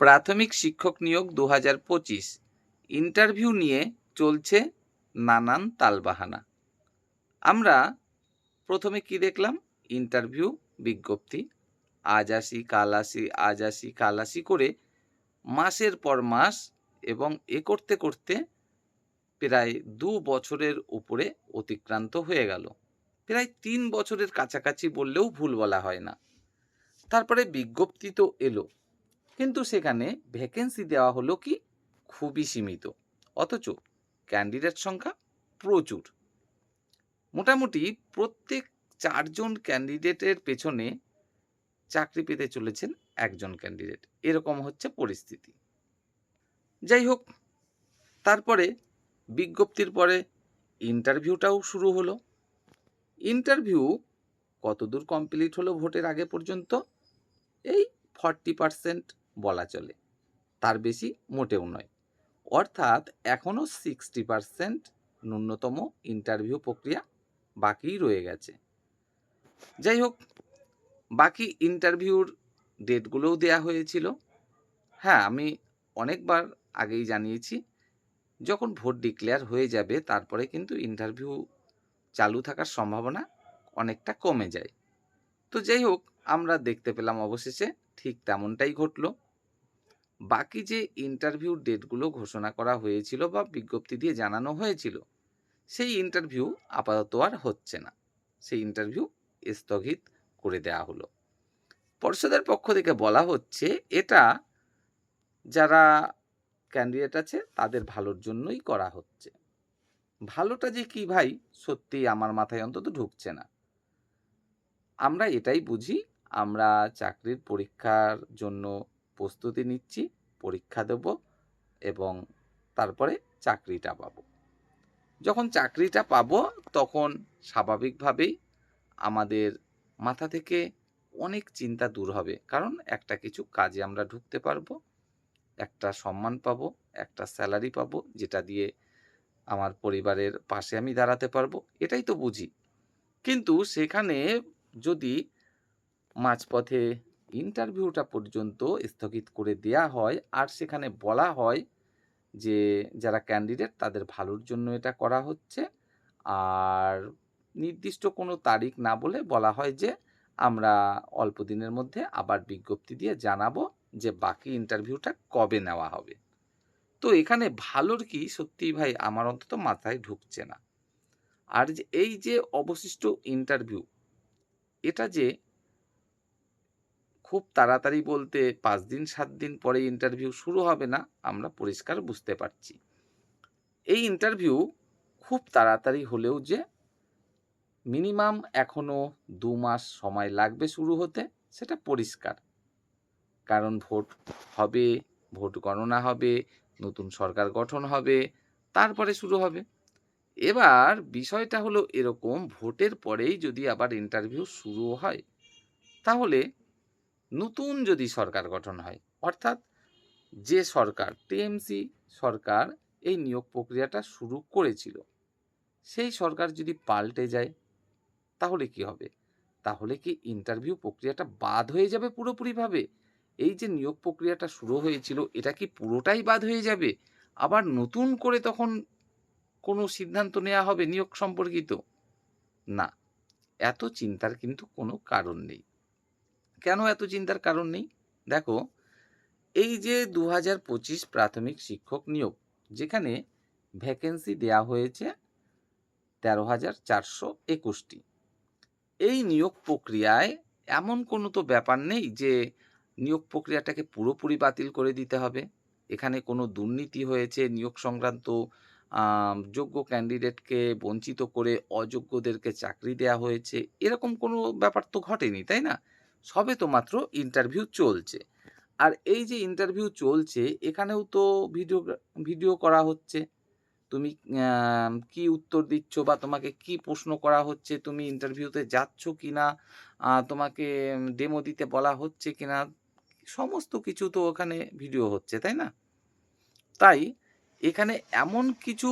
প্রাথমিক শিক্ষক নিয়োগ 2025 ইন্টারভিউ নিয়ে চলছে নানান তালবাহানা। আমরা প্রথমে কি দেখলাম? ইন্টারভিউ বিজ্ঞপ্তি, আজ আসি কাল আসি, আজ আসি কাল আসি করে মাসের পর মাস এবং করতে করতে প্রায় 2 বছরের উপরে অতিক্রান্ত হয়ে গেল। প্রায় 3 বছরের কাছাকাছি বললেও ভুল বলা হয় না। তারপরে বিজ্ঞপ্তি তো এলো, কিন্তু সেখানে ভ্যাকেন্সি দেওয়া হলো কি খুবই সীমিত, অথচ ক্যান্ডিডেট সংখ্যা প্রচুর। মোটামুটি প্রত্যেক 4 জন ক্যান্ডিডেটের পেছনে চাকরি পেতে চলেছেন একজন ক্যান্ডিডেট, এরকম হচ্ছে পরিস্থিতি। যাই হোক, তারপরে বিজ্ঞপ্তির পরে ইন্টারভিউটাও শুরু হলো। ইন্টারভিউ কতদূর কমপ্লিট হলো ভোটের আগে পর্যন্ত? এই 40% বলা চলে, তার বেশি মোটেও নয়। অর্থাৎ এখনও 60% ন্যূনতম ইন্টারভিউ প্রক্রিয়া বাকিই রয়ে গেছে। যাই হোক, বাকি ইন্টারভিউর ডেটগুলোও দেয়া হয়েছিল। হ্যাঁ, আমি অনেকবার আগেই জানিয়েছি, যখন ভোট ডিক্লেয়ার হয়ে যাবে তারপরে কিন্তু ইন্টারভিউ চালু থাকার সম্ভাবনা অনেকটা কমে যায়। তো যাই হোক, আমরা দেখতে পেলাম অবশেষে ঠিক তেমনটাই ঘটল। বাকি যে ইন্টারভিউ ডেটগুলো ঘোষণা করা হয়েছিল বা বিজ্ঞপ্তি দিয়ে জানানো হয়েছিল, সেই ইন্টারভিউ আপাতত আর হচ্ছে না। সেই ইন্টারভিউ স্থগিত করে দেওয়া হলো। পর্ষদের পক্ষ থেকে বলা হচ্ছে এটা যারা ক্যান্ডিডেট আছে তাদের ভালোর জন্যই করা হচ্ছে। ভালোটা যে কি ভাই, সত্যিই আমার মাথায় অন্তত ঢুকছে না। আমরা এটাই বুঝি, আমরা চাকরির পরীক্ষার জন্য প্রস্তুতি নিচ্ছি, পরীক্ষা দেব এবং তারপরে চাকরিটা পাবো। যখন চাকরিটা পাবো তখন স্বাভাবিকভাবেই আমাদের মাথা থেকে অনেক চিন্তা দূর হবে, কারণ একটা কিছু কাজে আমরা ঢুকতে পারবো, একটা সম্মান পাবো, একটা স্যালারি পাবো, যেটা দিয়ে আমার পরিবারের পাশে আমি দাঁড়াতে পারবো, এটাই তো বুঝি। কিন্তু সেখানে যদি মাঝপথে ইন্টারভিউটা পর্যন্ত স্থগিত করে দেয়া হয় আর সেখানে বলা হয় যে যারা ক্যান্ডিডেট তাদের ভালোর জন্য এটা করা হচ্ছে, আর নির্দিষ্ট কোনো তারিখ না বলে বলা হয় যে আমরা অল্প দিনের মধ্যে আবার বিজ্ঞপ্তি দিয়ে জানাবো যে বাকি ইন্টারভিউটা কবে নেওয়া হবে। তো এখানে ভালোর কি সত্যিই ভাই আমার অন্তত মাথায় ঢুকছে না। আর যে এই যে অবশিষ্ট ইন্টারভিউ, এটা যে খুব তাড়াতাড়ি বলতে 5 দিন 7 দিন পরে ইন্টারভিউ শুরু হবে না, আমরা পরিষ্কার বুঝতে পারছি। এই ইন্টারভিউ খুব তাড়াতাড়ি হলেও যে মিনিমাম এখনো 2 মাস সময় লাগবে শুরু হতে, সেটা পরিষ্কার। কারণ ভোট হবে, ভোট গণনা হবে, নতুন সরকার গঠন হবে, তারপরে শুরু হবে। এবার বিষয়টা হলো এরকম, ভোটের পরেই যদি আবার ইন্টারভিউ শুরু হয়, তাহলে নতুন যদি সরকার গঠন হয়, অর্থাৎ যে সরকার টিএমসি সরকার এই নিয়োগ প্রক্রিয়াটা শুরু করেছিল, সেই সরকার যদি পাল্টে যায় তাহলে কি হবে? তাহলে কি ইন্টারভিউ প্রক্রিয়াটা বাদ হয়ে যাবে পুরোপুরিভাবে? এই যে নিয়োগ প্রক্রিয়াটা শুরু হয়েছিল এটা কি পুরোটাই বাদ হয়ে যাবে? আবার নতুন করে তখন কোনো সিদ্ধান্ত নেওয়া হবে নিয়োগ সম্পর্কিত? না, এত চিন্তার কিন্তু কোনো কারণ নেই। কেন এত চিন্তার কারণ নেই? দেখো, এই যে 2025 প্রাথমিক শিক্ষক নিয়োগ, যেখানে ভ্যাকেন্সি দেয়া হয়েছে 13,421টি। এই নিয়োগ প্রক্রিয়ায় এমন কোনো তো ব্যাপার নেই যে নিয়োগ প্রক্রিয়াটাকে পুরোপুরি বাতিল করে দিতে হবে। এখানে কোনো দুর্নীতি হয়েছে, নিয়োগ সংক্রান্ত যোগ্য ক্যান্ডিডেটকে বঞ্চিত করে অযোগ্যদেরকে চাকরি দেয়া হয়েছে, এরকম কোনো ব্যাপার তো ঘটেনি, তাই না? সবে তো মাত্র ইন্টারভিউ চলছে। আর এই যে ইন্টারভিউ চলছে এখানেও তো ভিডিও করা হচ্ছে। তুমি কি উত্তর দিচ্ছ বা তোমাকে কি প্রশ্ন করা হচ্ছে, তুমি ইন্টারভিউতে যাচ্ছ কিনা, তোমাকে ডেমো দিতে বলা হচ্ছে কিনা, সমস্ত কিছু তো ওখানে ভিডিও হচ্ছে, তাই না? তাই এখানে এমন কিছু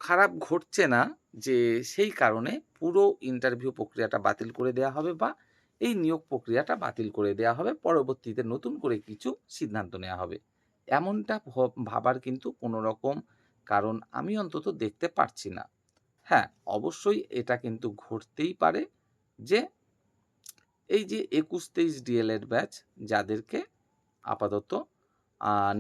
খারাপ ঘটছে না যে সেই কারণে পুরো ইন্টারভিউ প্রক্রিয়াটা বাতিল করে দেওয়া হবে বা এই নিয়োগ প্রক্রিয়াটা বাতিল করে দেওয়া হবে, পরবর্তীতে নতুন করে কিছু সিদ্ধান্ত নেওয়া হবে। এমনটা ভাবার কিন্তু কোনো রকম কারণ আমি অন্তত দেখতে পারছি না। হ্যাঁ, অবশ্যই এটা কিন্তু ঘটতেই পারে যে এই যে ২১-২৩ ডিএলএড ব্যাচ যাদেরকে আপাতত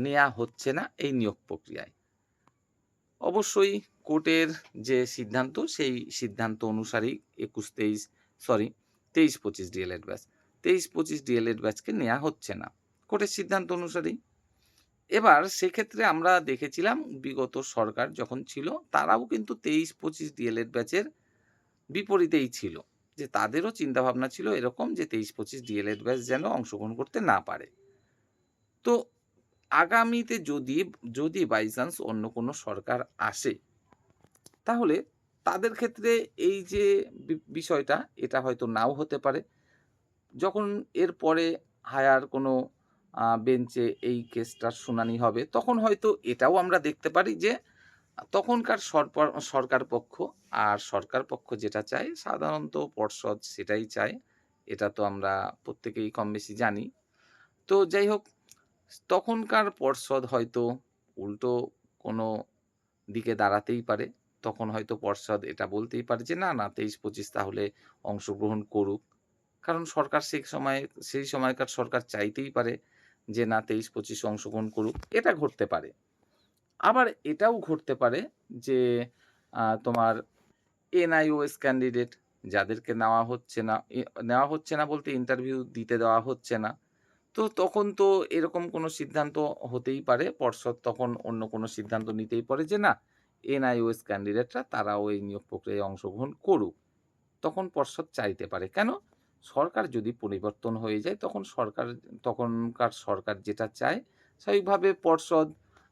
নেয়া হচ্ছে না এই নিয়োগ প্রক্রিয়ায়। অবশ্যই কোর্টের যে সিদ্ধান্ত সেই সিদ্ধান্ত অনুসারেই ২১-২৩ সরি ২৩-২৫ ডিএলএড ব্যাচ। ২৩-২৫ ডিএলএড ব্যাচকে নেয়া হচ্ছে না। কোর্টের সিদ্ধান্ত অনুসারেই। এবার সেক্ষেত্রে আমরা দেখেছিলাম বিগত সরকার যখন ছিল তারাও কিন্তু ২৩-২৫ ডিএলএড ব্যাচের বিপরীতেই ছিল। যে তাদেরও চিন্তাভাবনা ছিল এরকম যে ২৩-২৫ ডিএলএড ব্যাচ যেন অংশগ্রহণ করতে না পারে। তো আগামীতে যদি বাই চান্স অন্য কোনো সরকার আসে, তাহলে তাদের ক্ষেত্রে এই যে বিষয়টা এটা হয়তো নাও হতে পারে। যখন এরপরে হায়ার কোনো বেঞ্চে এই কেসটার শুনানি হবে, তখন হয়তো এটাও আমরা দেখতে পারি যে তখনকার সরকার পক্ষ আর সরকার পক্ষ যেটা চায় সাধারণত পর্ষদ সেটাই চায়। এটা তো আমরা প্রত্যেকেই কমবেশি জানি। তো যাই হোক, তখনকার পর্ষদ হয়তো উল্টো কোনো দিকে দাঁড়াতেই পারে। তখন হয়তো পর্ষদ এটা বলতেই পারে যে, "না, না ২৩-২৫ তাহলে অংশগ্রহণ করুক।" কারণ সরকার সেই সময়কার সরকার চাইতেই পারে যে, না ২৩-২৫ অংশগ্রহণ করুক। এটা ঘটতে পারে। আবার এটাও ঘটতে পারে যে, তোমার এনআইওএস ক্যান্ডিডেট যাদেরকে নেওয়া হচ্ছে না বলতে ইন্টারভিউ দিতে দেওয়া হচ্ছে না। তো তখন তো এরকম কোনো সিদ্ধান্ত হতেই পারে। পর্ষদ তখন অন্য কোনো সিদ্ধান্ত নিতেই পারে যে না, এনআইওএস ক্যান্ডিডেটরা তারাও এই নিয়োগ প্রক্রিয়ায় অংশগ্রহণ করুক। তখন পর্ষদ চাইতে পারে। কেন? সরকার যদি পরিবর্তন হয়ে যায় তখনকার সরকার যেটা চায় স্বাভাবিকভাবে পর্ষদ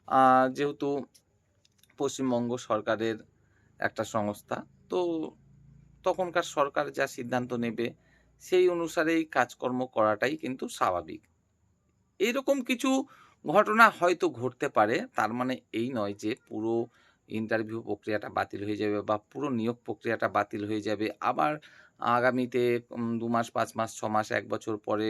আ যেহেতু পশ্চিমবঙ্গ সরকারের একটা সংস্থা, তো তখনকার সরকার যা সিদ্ধান্ত নেবে সেই অনুসারেই কাজকর্ম করাটাই কিন্তু স্বাভাবিক। এরকম কিছু ঘটনা হয়তো ঘটতে পারে। তার মানে এই নয় যে পুরো ইন্টারভিউ প্রক্রিয়াটা বাতিল হয়ে যাবে বা পুরো নিয়োগ প্রক্রিয়াটা বাতিল হয়ে যাবে। আবার আগামীতে ২ মাস, ৫ মাস, ৬ মাস, ১ বছর পরে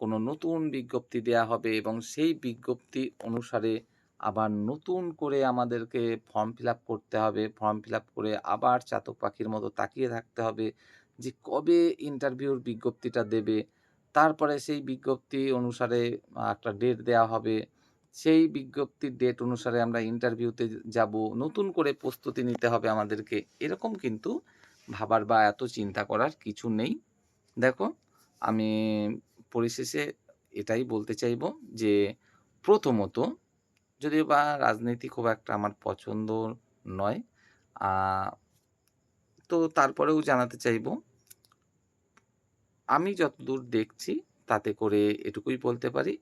কোনো নতুন বিজ্ঞপ্তি দেয়া হবে এবং সেই বিজ্ঞপ্তি অনুসারে আবার নতুন করে আমাদেরকে ফর্ম ফিল আপ করতে হবে। ফর্ম ফিল আপ করে আবার চাতক পাখির মতো তাকিয়ে থাকতে হবে যে কবে ইন্টারভিউর বিজ্ঞপ্তিটা দেবে। তারপরে সেই বিজ্ঞপ্তি অনুসারে একটা ডেট দেয়া হবে। সেই বিজ্ঞপ্তির ডেট অনুসারে আমরা ইন্টারভিউতে যাবো। নতুন করে প্রস্তুতি নিতে হবে আমাদেরকে। এরকম কিন্তু ভাবার বা এত চিন্তা করার কিছু নেই। দেখো, আমি পরিশেষে এটাই বলতে চাইবো যে প্রথমত, যদিও বা রাজনীতি খুব একটা আমার পছন্দ নয়। আ তো তারপরেও জানাতে চাইবো আমি যতদূর দেখছি তাতে করে এটুকুই বলতে পারি,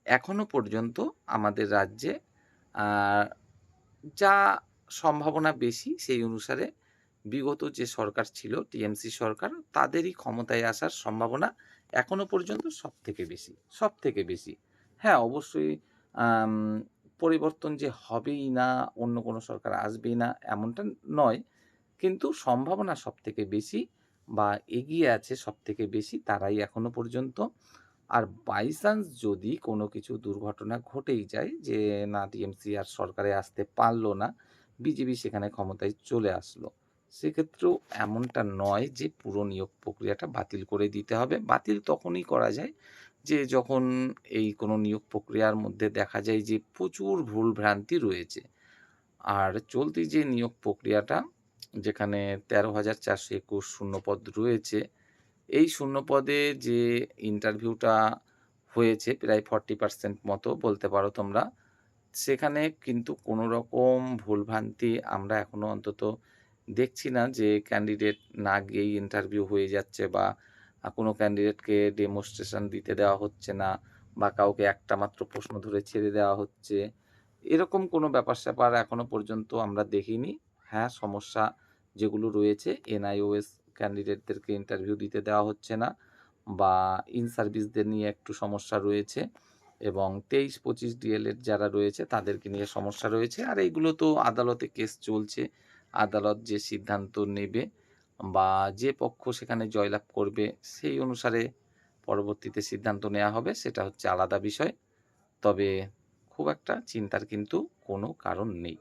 এখনো পর্যন্ত আমাদের রাজ্যে আ যা সম্ভাবনা বেশি সেই অনুসারে বিগত যে সরকার ছিল টিএমসি সরকার, তাদেরই ক্ষমতায় আসার সম্ভাবনা এখনো পর্যন্ত সবথেকে বেশি, সবথেকে বেশি। হ্যাঁ, অবশ্যই আম পরিবর্তন যে হবেই না, অন্য কোনো সরকার আসবেই না এমনটা নয়। কিন্তু সম্ভাবনা সবথেকে বেশি বা এগিয়ে আছে সবথেকে বেশি তারাই এখনো পর্যন্ত। আর বাই চান্স যদি কোনো কিছু দুর্ঘটনা ঘটেই যায় যে না টিএমসি আর সরকারে আসতে পারল না, বিজেপি সেখানে ক্ষমতায় চলে আসলো। সেক্ষেত্রেও এমনটা নয় যে পুরো নিয়োগ প্রক্রিয়াটা বাতিল করে দিতে হবে। বাতিল তখনই করা যায় যে যখন এই কোনো নিয়োগ প্রক্রিয়ার মধ্যে দেখা যায় যে প্রচুর ভুলভ্রান্তি রয়েছে। আর চলতি যে নিয়োগ প্রক্রিয়াটা যেখানে ১৩,৪২১ শূন্যপদ রয়েছে, এই শূন্যপদে যে ইন্টারভিউটা হয়েছে প্রায় 40% মতো বলতে পারো তোমরা। সেখানে কিন্তু কোনো রকম ভুলভ্রান্তি আমরা এখনো অন্তত দেখছি না যে ক্যান্ডিডেট না গিয়েই ইন্টারভিউ হয়ে যাচ্ছে বা কোনো ক্যান্ডিডেটকে ডেমনস্ট্রেশন দিতে দেওয়া হচ্ছে না বা কাউকে একটা মাত্র প্রশ্ন ধরে ছেড়ে দেওয়া হচ্ছে। এরকম কোনো ব্যাপার-স্যাপার এখনো পর্যন্ত আমরা দেখিনি। হ্যাঁ, সমস্যা যেগুলো রয়েছে এনআইওএস ক্যান্ডিডেটদেরকে ইন্টারভিউ দিতে দেওয়া হচ্ছে না বা ইন সার্ভিসদের নিয়ে একটু সমস্যা রয়েছে এবং ২৩-২৫ ডিএলএড যারা রয়েছে তাদেরকে নিয়ে সমস্যা রয়েছে। আর এইগুলো তো আদালতে কেস চলছে। আদালত যে সিদ্ধান্ত নেবে বা যে পক্ষ সেখানে জয়লাভ করবে সেই অনুসারে পরবর্তীতে সিদ্ধান্ত নেওয়া হবে, সেটা হচ্ছে আলাদা বিষয়। তবে খুব একটা চিন্তার কিন্তু কোনো কারণ নেই।